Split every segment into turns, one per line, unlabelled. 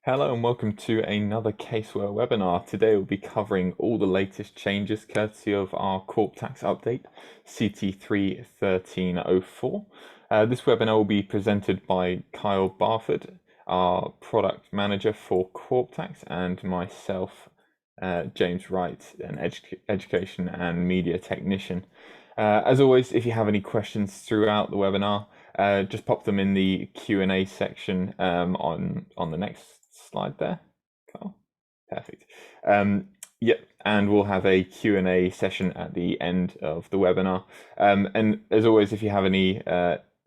Hello and welcome to another Caseware webinar. Today we'll be covering all the latest changes courtesy of our corp tax update, CT3.13.04. This webinar will be presented by Kyle Barford, our product manager for corp tax, and myself, James Wright, an education and media technician. As always, if you have any questions throughout the webinar, just pop them in the Q&A section on the next slide there. Cool. Perfect. Yep, and we'll have a Q&A session at the end of the webinar. And as always, if you have any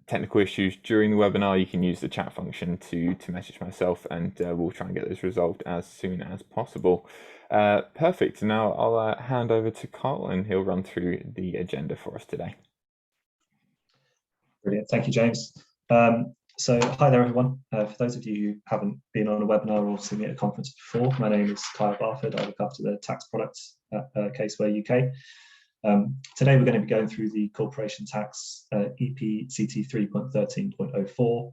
technical issues during the webinar, you can use the chat function to message myself, and we'll try and get those resolved as soon as possible. Perfect. Now I'll hand over to Carl, and he'll run through the agenda for us today.
Brilliant. Thank you, James. So hi there, everyone. For those of you who haven't been on a webinar or seen me at a conference before, my name is Kyle Barford. I look after the tax products at Caseware UK. Today we're going to be going through the corporation tax EP CT3.13.04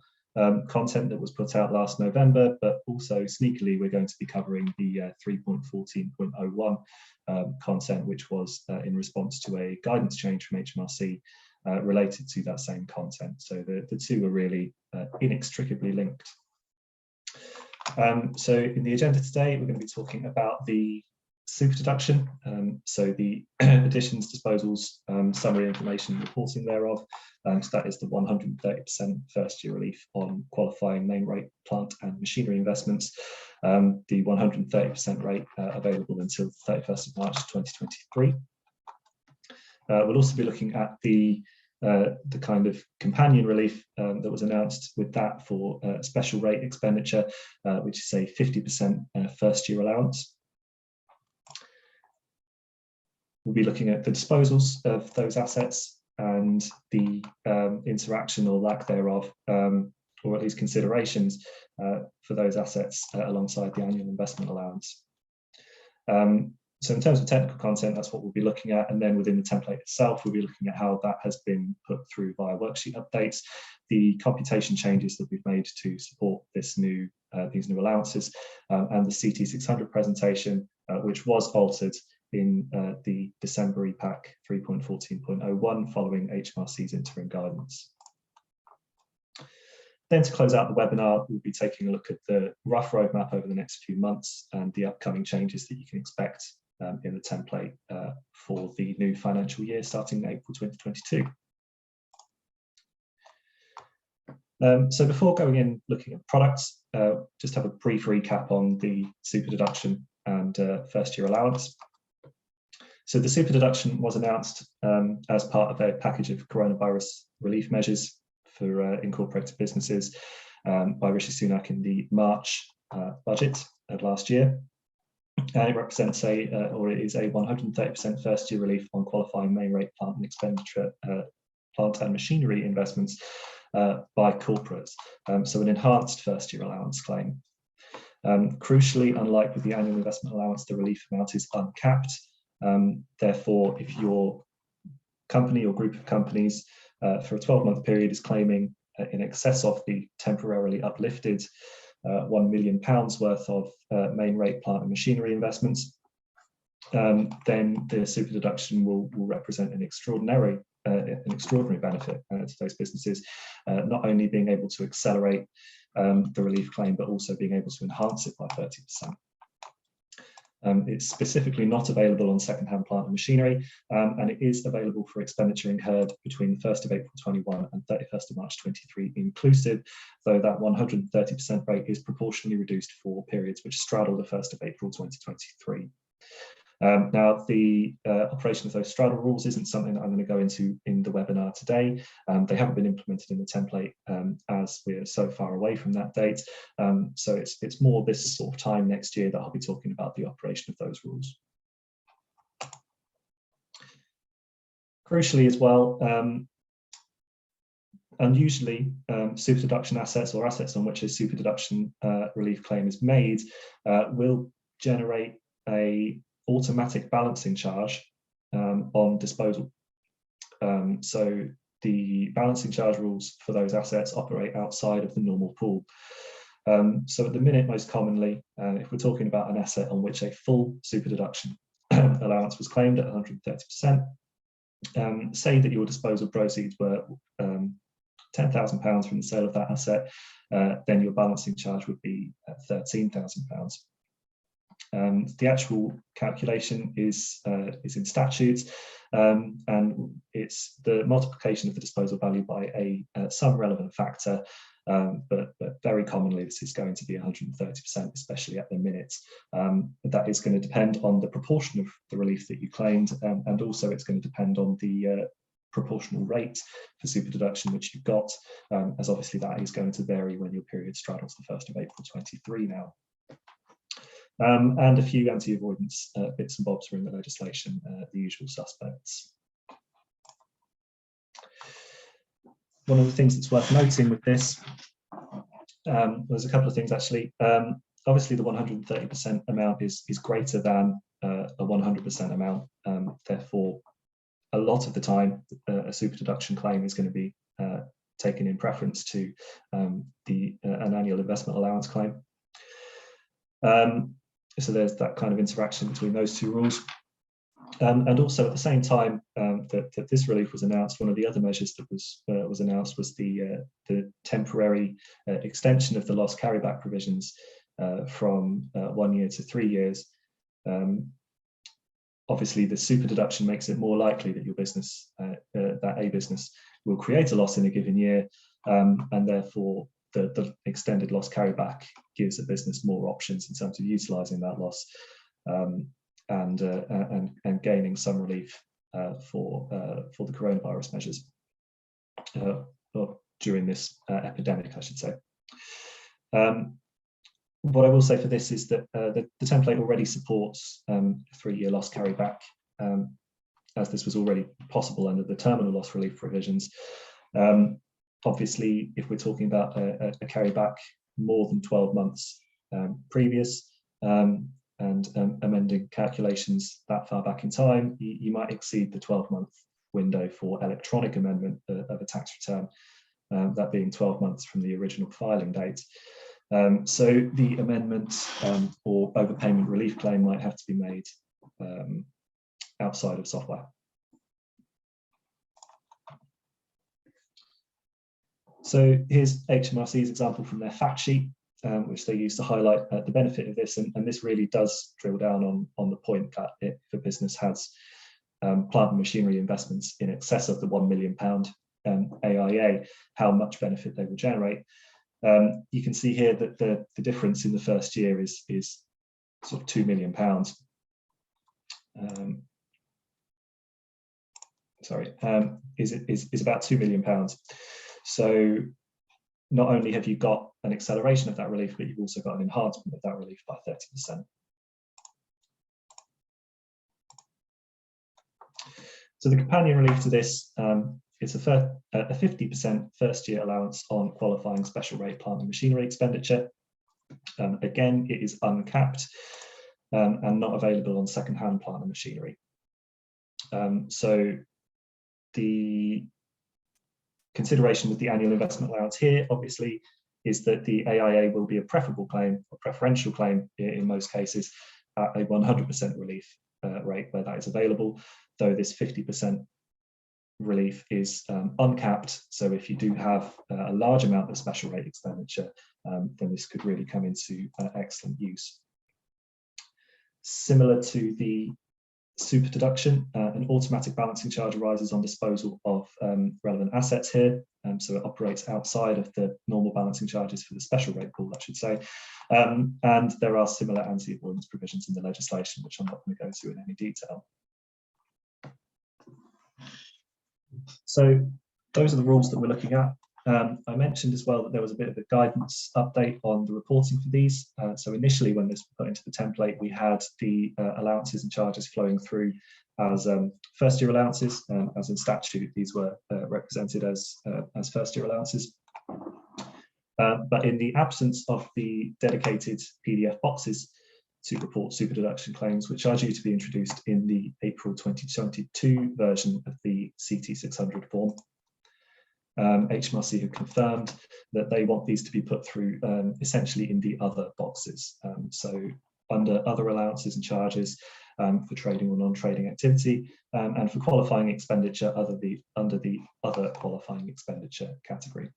content that was put out last November, but also sneakily we're going to be covering the 3.14.01 content, which was in response to a guidance change from HMRC related to that same content. So the two are really inextricably linked. So in the agenda today, we're going to be talking about the super deduction, so the additions, disposals, summary information, reporting thereof. So that is the 130% first year relief on qualifying main rate plant and machinery investments. The 130% rate available until the 31st of March 2023. We'll also be looking at the kind of companion relief that was announced with that for special rate expenditure, which is a 50% first year allowance. We'll be looking at the disposals of those assets and the interaction or lack thereof, or at least considerations for those assets alongside the annual investment allowance. So in terms of technical content, that's what we'll be looking at. And then within the template itself, we'll be looking at how that has been put through via worksheet updates, the computation changes that we've made to support this new these new allowances, and the CT600 presentation, which was altered in the December EPAC 3.14.01 following HMRC's interim guidance. Then to close out the webinar, we'll be taking a look at the rough roadmap over the next few months and the upcoming changes that you can expect in the template for the new financial year starting in April 2022. So before going in looking at products, just have a brief recap on the super deduction and first year allowance. So the super deduction was announced as part of a package of coronavirus relief measures for incorporated businesses by Rishi Sunak in the March budget of last year. And it represents it is a 130% first year relief on qualifying main rate plant and expenditure, plant and machinery investments by corporates. So an enhanced first year allowance claim. Crucially, unlike with the annual investment allowance, the relief amount is uncapped. Therefore, if your company or group of companies for a 12-month period is claiming in excess of the temporarily uplifted £1 million worth of main rate plant and machinery investments, then the super deduction will represent an extraordinary benefit to those businesses, not only being able to accelerate the relief claim, but also being able to enhance it by 30%. It's specifically not available on second-hand plant and machinery, and it is available for expenditure incurred between the 1st of April 21 and 31st of March 23 inclusive, though that 130% rate is proportionally reduced for periods which straddle the 1st of April 2023. Now, the operation of those straddle rules isn't something that I'm going to go into in the webinar today. They haven't been implemented in the template as we're so far away from that date. So it's more this sort of time next year that I'll be talking about the operation of those rules. Crucially as well, unusually, super deduction assets or assets on which a super deduction relief claim is made will generate a automatic balancing charge on disposal. So the balancing charge rules for those assets operate outside of the normal pool. So at the minute, most commonly, if we're talking about an asset on which a full super deduction allowance was claimed at 130%, say that your disposal proceeds were £10,000 from the sale of that asset, then your balancing charge would be £13,000. The actual calculation is in statutes, and it's the multiplication of the disposal value by some relevant factor, but very commonly this is going to be 130%, especially at the minute. That is going to depend on the proportion of the relief that you claimed, and also it's going to depend on the proportional rate for super deduction which you've got, as obviously that is going to vary when your period straddles the 1st of April 23 now. And a few anti-avoidance bits and bobs are in the legislation, the usual suspects. One of the things that's worth noting with this, there's a couple of things actually. Obviously the 130% amount is greater than a 100% amount, therefore a lot of the time a super deduction claim is going to be taken in preference to an annual investment allowance claim. So there's that kind of interaction between those two rules. And also at the same time that this relief was announced, one of the other measures that was announced was the temporary extension of the loss carryback provisions from 1 year to 3 years. Obviously, the super deduction makes it more likely that your business, that a business, will create a loss in a given year, and therefore the extended loss carryback gives a business more options in terms of utilising that loss and gaining some relief for the coronavirus measures during this epidemic, I should say. What I will say for this is that the template already supports a 3-year loss carryback, as this was already possible under the terminal loss relief provisions. Obviously, if we're talking about a carryback more than 12 months previous, and amending calculations that far back in time, you might exceed the 12-month window for electronic amendment of a tax return, that being 12 months from the original filing date. So the amendment or overpayment relief claim might have to be made outside of software. So here's HMRC's example from their fact sheet, which they use to highlight the benefit of this, and this really does drill down on the point that if a business has plant and machinery investments in excess of the £1 million AIA, how much benefit they will generate. You can see here that the difference in the first year is sort of £2 million. Is about £2 million. So not only have you got an acceleration of that relief, but you've also got an enhancement of that relief by 30%. So the companion relief to this is a 50% first-year allowance on qualifying special rate plant and machinery expenditure. Again, it is uncapped and not available on second-hand plant and machinery. So the consideration with the annual investment allowance here, obviously, is that the AIA will be a preferable claim, or preferential claim in most cases, at a 100% relief rate where that is available, though this 50% relief is uncapped. So if you do have a large amount of special rate expenditure, then this could really come into excellent use. Similar to the super deduction, an automatic balancing charge arises on disposal of relevant assets here, so it operates outside of the normal balancing charges for the special rate pool, I should say, and there are similar anti-avoidance provisions in the legislation, which I'm not going to go through in any detail. So those are the rules that we're looking at. I mentioned as well that there was a bit of a guidance update on the reporting for these. So initially, when this was put into the template, we had the allowances and charges flowing through as first-year allowances. As in statute, these were represented as first-year allowances. But in the absence of the dedicated PDF boxes to report super deduction claims, which are due to be introduced in the April 2022 version of the CT3.13.04 form, HMRC have confirmed that they want these to be put through essentially in the other boxes. So under other allowances and charges for trading or non-trading activity, and for qualifying expenditure under the other qualifying expenditure category.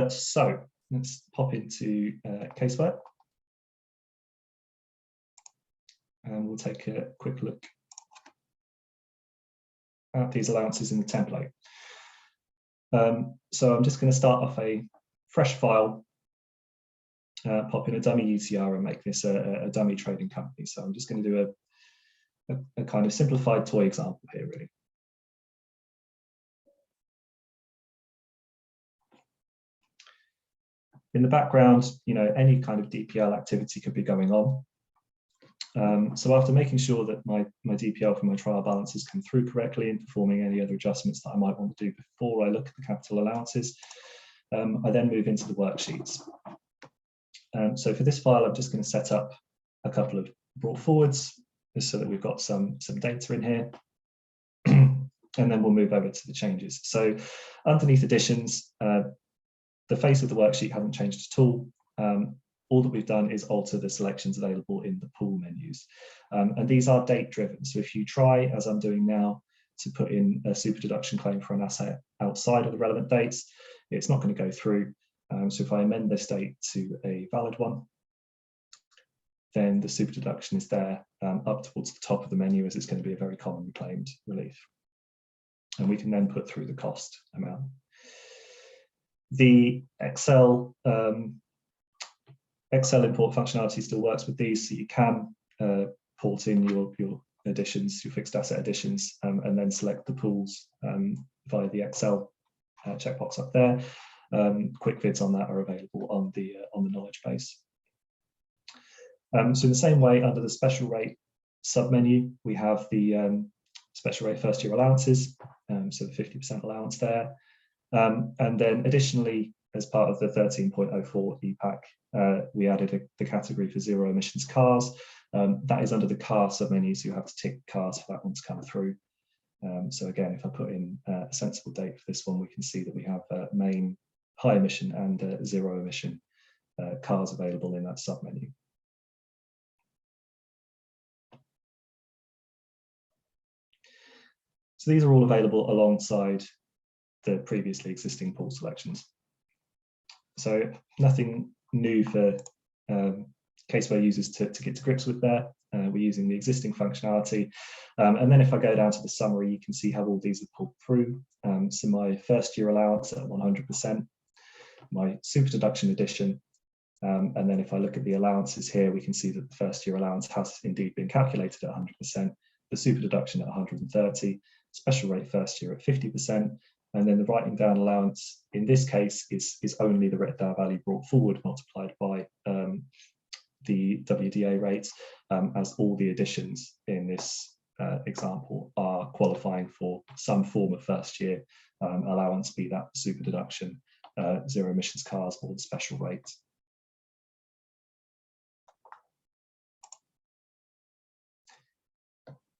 So let's pop into Caseware, and we'll take a quick look at these allowances in the template. So I'm just going to start off a fresh file, pop in a dummy UTR and make this a dummy trading company. So I'm just going to do a kind of simplified toy example here, really. In the background, any kind of DPL activity could be going on. So after making sure that my DPL for my trial balances come through correctly and performing any other adjustments that I might want to do before I look at the capital allowances, I then move into the worksheets. So for this file, I'm just going to set up a couple of brought forwards, just so that we've got some data in here. And then we'll move over to the changes. So underneath additions, the face of the worksheet hasn't changed at all. All that we've done is alter the selections available in the pool menus. And these are date driven. So if you try, as I'm doing now, to put in a super deduction claim for an asset outside of the relevant dates, it's not going to go through. So if I amend this date to a valid one, then the super deduction is there up towards the top of the menu, as it's going to be a very commonly claimed relief. And we can then put through the cost amount. The Excel import functionality still works with these, so you can port in your additions, your fixed asset additions, and then select the pools via the Excel checkbox up there. Quick vids on that are available on the knowledge base. So in the same way, under the special rate submenu, we have the special rate first year allowances, so the 50% allowance there. And then additionally, as part of the 13.04 EPAC, we added the category for zero emissions cars. That is under the car submenu, so you have to tick cars for that one to come through. So again, if I put in a sensible date for this one, we can see that we have main high emission and zero emission cars available in that submenu. So these are all available alongside the previously existing pool selections. So nothing new for Caseware users to get to grips with there. We're using the existing functionality. And then if I go down to the summary, you can see how all these are pulled through. So my first year allowance at 100%, my super deduction addition, and then if I look at the allowances here, we can see that the first year allowance has indeed been calculated at 100%, the super deduction at 130, special rate first year at 50%, and then the writing down allowance in this case is only the written down value brought forward multiplied by the WDA rates, as all the additions in this example are qualifying for some form of first year allowance, be that super deduction, zero emissions cars, or the special rate.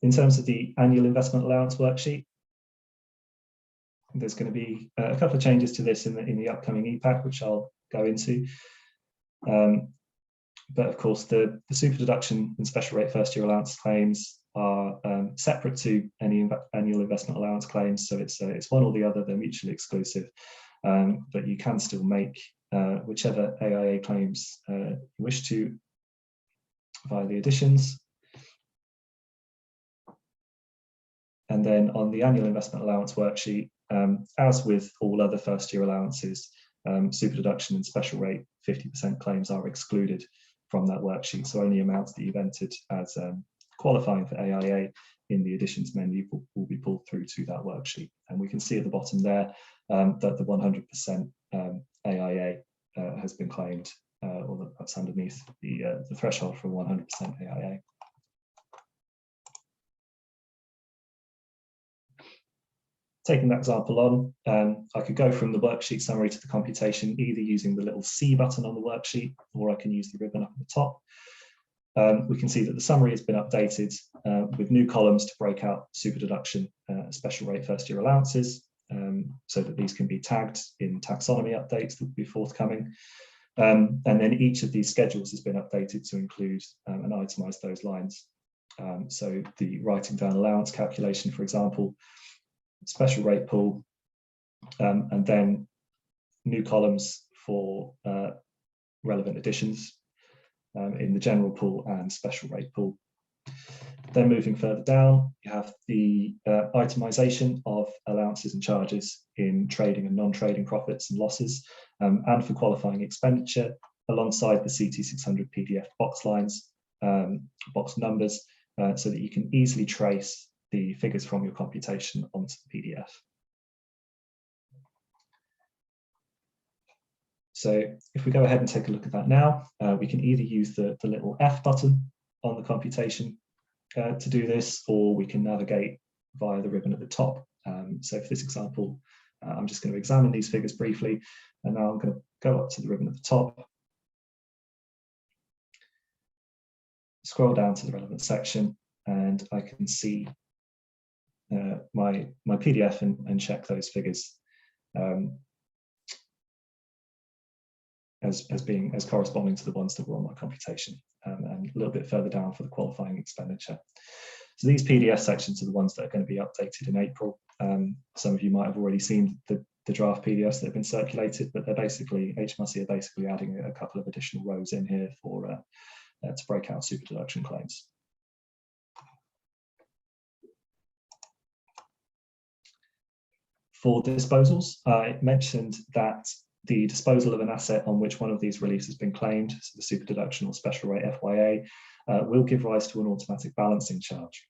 In terms of the annual investment allowance worksheet, there's going to be a couple of changes to this in the upcoming EPAC, which I'll go into. But of course, the super deduction and special rate first year allowance claims are separate to any annual investment allowance claims. So it's one or the other, they're mutually exclusive. But you can still make whichever AIA claims you wish to via the additions. And then on the annual investment allowance worksheet, as with all other first year allowances, super deduction and special rate 50% claims are excluded from that worksheet. So only amounts that you've entered as qualifying for AIA in the additions menu will be pulled through to that worksheet. And we can see at the bottom there that the 100% AIA has been claimed, or that's underneath the threshold for 100% AIA. Taking that example on, I could go from the worksheet summary to the computation, either using the little C button on the worksheet, or I can use the ribbon up at the top. we can see that the summary has been updated with new columns to break out super deduction special rate first year allowances, so that these can be tagged in taxonomy updates that will be forthcoming. And then each of these schedules has been updated to include and itemize those lines. So the writing down allowance calculation, for example, special rate pool, and then new columns for relevant additions in the general pool and special rate pool. Then moving further down, you have the itemization of allowances and charges in trading and non-trading profits and losses, and for qualifying expenditure alongside the CT600 PDF box lines, box numbers, so that you can easily trace the figures from your computation onto the PDF. So if we go ahead and take a look at that now, we can either use the little F button on the computation to do this, or we can navigate via the ribbon at the top. So for this example, I'm just going to examine these figures briefly, and now I'm going to go up to the ribbon at the top, scroll down to the relevant section, and I can see my PDF and check those figures as corresponding to the ones that were on my computation, and a little bit further down for the qualifying expenditure. So these PDF sections are the ones that are going to be updated in April. Some of you might have already seen the draft PDFs that have been circulated, but they're basically, HMRC are basically adding a couple of additional rows in here for to break out super deduction claims. For disposals, I mentioned that the disposal of an asset on which one of these reliefs has been claimed, so the super deduction or special rate FYA, will give rise to an automatic balancing charge.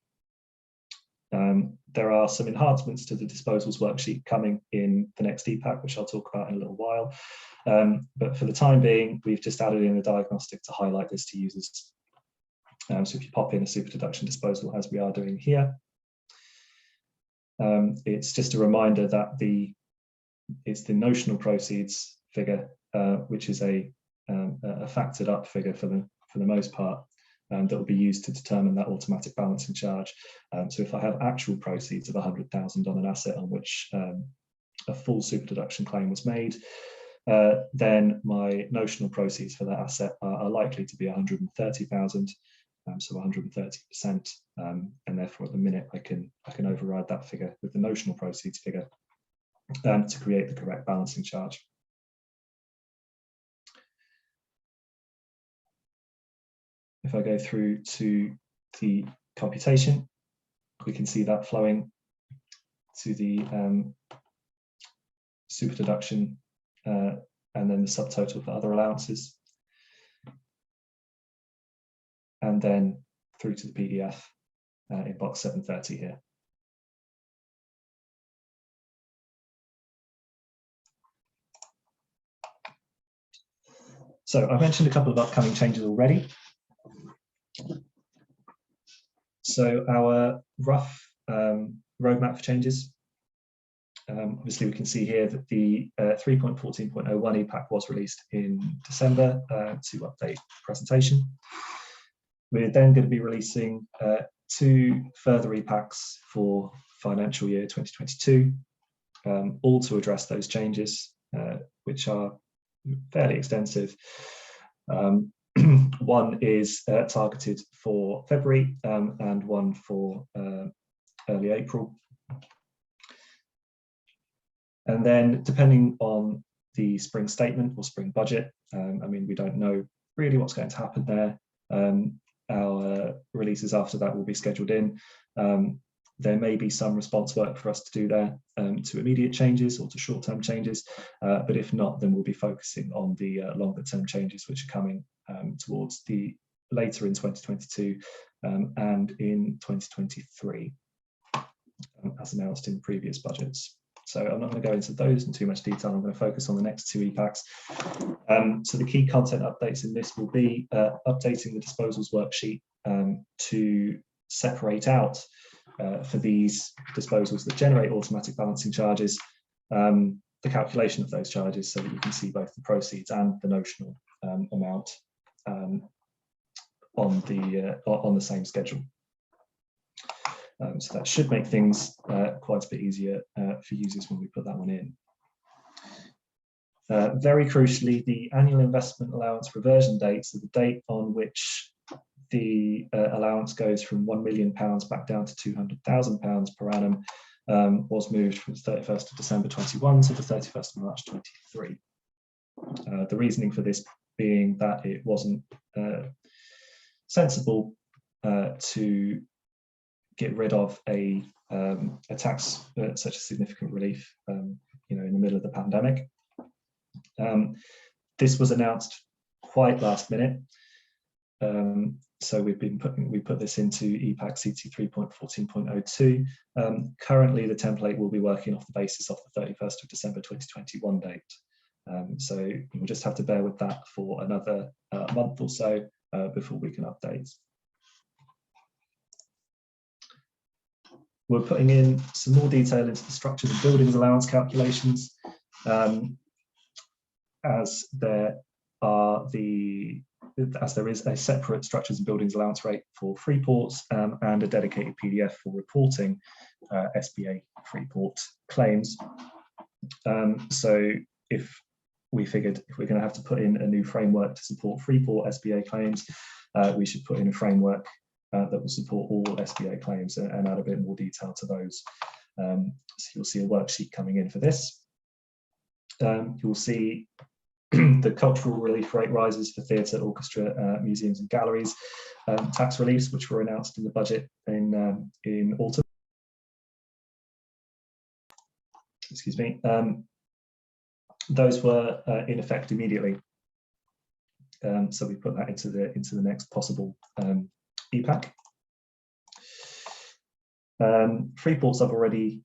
There are some enhancements to the disposals worksheet coming in the next EPAC, which I'll talk about in a little while. But for the time being, we've just added in a diagnostic to highlight this to users. So if you pop in a super deduction disposal, as we are doing here, it's just a reminder that it's the notional proceeds figure, which is a factored up figure for the most part, that will be used to determine that automatic balancing charge. So if I have actual proceeds of 100,000 on an asset on which a full super deduction claim was made, then my notional proceeds for that asset are likely to be 130,000, so 130%, and therefore at the minute I can override that figure with the notional proceeds figure to create the correct balancing charge. If I go through to the computation, we can see that flowing to the super deduction and then the subtotal for other allowances, and then through to the PDF in box 730 here. So I mentioned a couple of upcoming changes already. So our rough roadmap for changes. Obviously, we can see here that the 3.14.01 EPAC was released in December to update the presentation. We're then going to be releasing 2 further EPACs for financial year 2022, all to address those changes, which are fairly extensive. One is targeted for February and one for early April. And then depending on the spring statement or spring budget, I mean, we don't know really what's going to happen there. Our releases after that will be scheduled in. There may be some response work for us to do there to immediate changes or to short-term changes, but if not, then we'll be focusing on the longer-term changes which are coming towards the later in 2022 and in 2023, as announced in previous budgets. So I'm not going to go into those in too much detail. I'm going to focus on the next 2 EPACs. So the key content updates in this will be updating the disposals worksheet to separate out for these disposals that generate automatic balancing charges, the calculation of those charges so that you can see both the proceeds and the notional amount on the same schedule. So that should make things quite a bit easier for users when we put that one in. Very crucially, the annual investment allowance reversion date, so the date on which the allowance goes from £1 million back down to £200,000 per annum, was moved from the 31st of December 21 to the 31st of March 23. The reasoning for this being that it wasn't sensible to get rid of a tax such a significant relief, in the middle of the pandemic. This was announced quite last minute, so we put this into EPAC CT3.14.02. Currently, the template will be working off the basis of the 31st of December 2021 date. So we'll just have to bear with that for another month or so before we can update. We're putting in some more detail into the structures and buildings allowance calculations, as there is a separate structures and buildings allowance rate for Freeports and a dedicated PDF for reporting SBA Freeport claims. So if we figured if we're going to have to put in a new framework to support Freeport SBA claims, we should put in a framework that will support all SBA claims and add a bit more detail to those. So you'll see a worksheet coming in for this. You'll see the cultural relief rate rises for theatre, orchestra, museums and galleries, tax reliefs, which were announced in the budget in autumn. Excuse me. Those were in effect immediately. So we put that into the next possible EPAC. Freeports I've already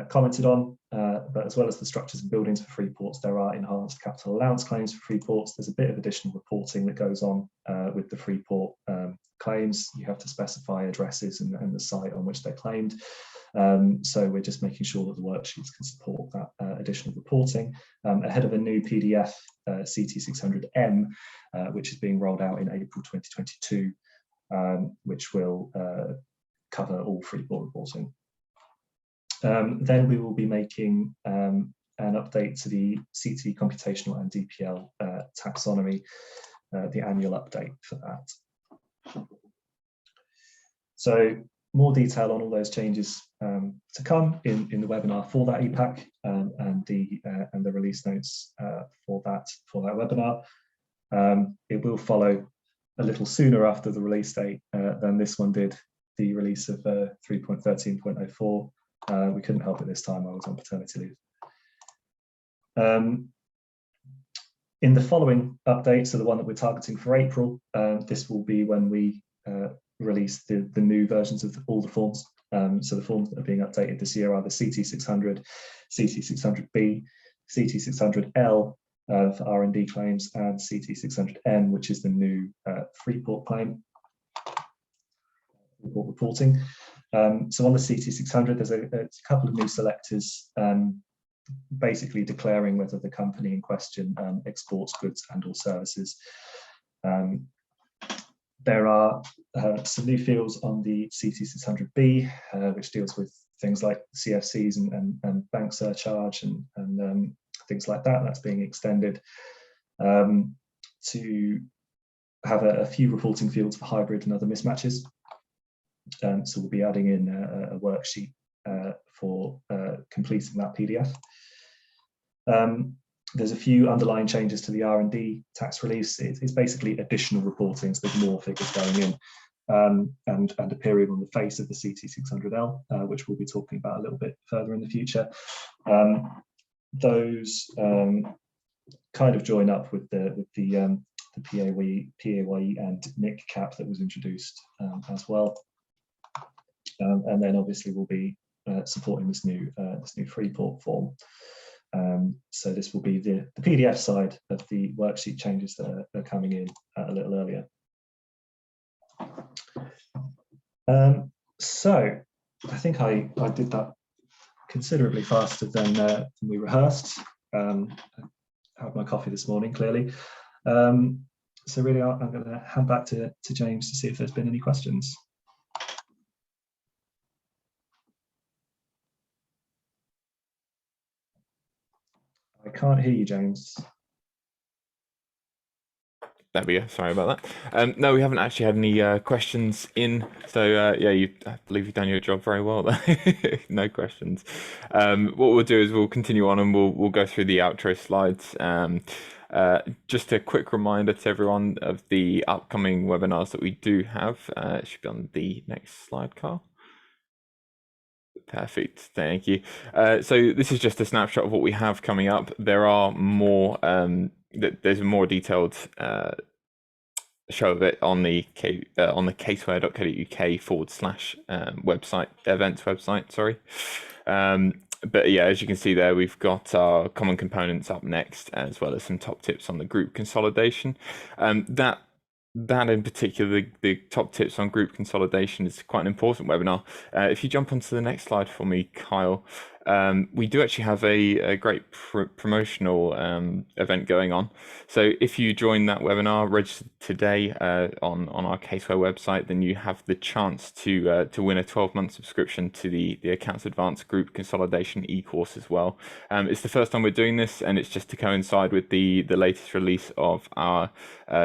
commented on, but as well as the structures and buildings for Freeports, there are enhanced capital allowance claims for Freeports. There's a bit of additional reporting that goes on with the Freeport claims. You have to specify addresses and the site on which they're claimed. So we're just making sure that the worksheets can support that additional reporting ahead of a new PDF CT3.13.04, which is being rolled out in April 2022, which will cover all Freeport reporting. Then we will be making an update to the CT computational and DPL taxonomy, the annual update for that. So more detail on all those changes to come in the webinar for that EPAC and the release notes for that webinar. It will follow a little sooner after the release date than this one did, the release of 3.13.04. We couldn't help it this time, I was on paternity leave. In the following update, so the one that we're targeting for April, this will be when we release the new versions of all the forms. So the forms that are being updated this year are the CT600, CT600B, CT600L of R&D claims, and CT600M, which is the new Freeport claim. Report reporting. So on the CT600, there's a couple of new selectors basically declaring whether the company in question exports goods and or services. There are some new fields on the CT600B, which deals with things like CFCs and bank surcharge and things like that. That's being extended to have a few reporting fields for hybrid and other mismatches. So we'll be adding in a worksheet for completing that PDF. There's a few underlying changes to the R&D tax reliefs. It's basically additional reporting, so there's more figures going in and appearing on the face of the CT600L, which we'll be talking about a little bit further in the future. Those kind of join up with the PAYE and NIC cap that was introduced as well. And then obviously we'll be supporting this new Freeport form. So this will be the PDF side of the worksheet changes that are coming in a little earlier. So I think I did that considerably faster than we rehearsed. I had my coffee this morning, clearly. So really, I'm going to hand back to James to see if there's been any questions. I can't hear you, James.
There we go. Sorry about that. No, we haven't actually had any questions in. So yeah, I believe you've done your job very well there. No questions. What we'll do is we'll continue on and we'll go through the outro slides. Just a quick reminder to everyone of the upcoming webinars that we do have. It should be on the next slide, Carl. Perfect, thank you. So this is just a snapshot of what we have coming up. There are more. There's a more detailed show of it on the caseware.co.uk / events website. Sorry. But yeah, as you can see there, we've got our common components up next, as well as some top tips on the group consolidation. That in particular, the top tips on group consolidation is quite an important webinar. If you jump onto the next slide for me, Kyle, we do actually have a great promotional event going on. So if you join that webinar, register today on our Caseware website, then you have the chance to win a 12-month subscription to the Accounts Advanced Group Consolidation e-course as well. It's the first time we're doing this, and it's just to coincide with the latest release of our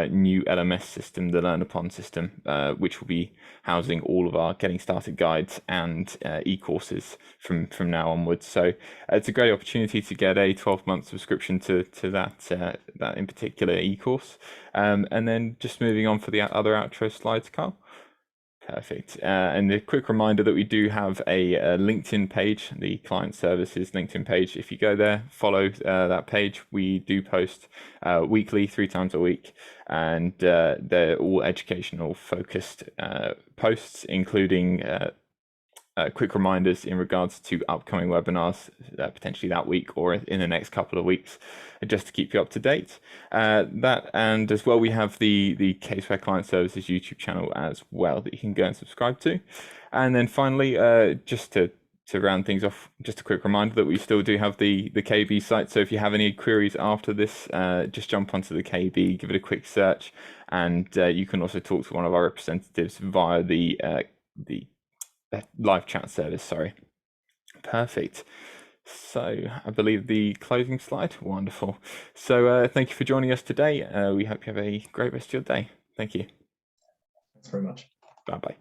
new LMS system, the Learn Upon system, which will be housing all of our getting started guides and e-courses from now onwards. So it's a great opportunity to get a 12-month subscription to that in particular e-course. And then just moving on for the other outro slides, Carl. Perfect. And a quick reminder that we do have a LinkedIn page, the Client Services LinkedIn page. If you go there, follow that page. We do post weekly, 3 times a week, and they're all educational focused posts, including quick reminders in regards to upcoming webinars, potentially that week or in the next couple of weeks, just to keep you up to date. That, and as well, we have the Caseware Client Services YouTube channel as well that you can go and subscribe to. And then finally, just to round things off, just a quick reminder that we still do have the KB site. So if you have any queries after this, just jump onto the KB, give it a quick search, and you can also talk to one of our representatives via the live chat service. Sorry. Perfect. So I believe the closing slide. Wonderful. So thank you for joining us today. We hope you have a great rest of your day. Thank you.
Thanks very much.
Bye bye.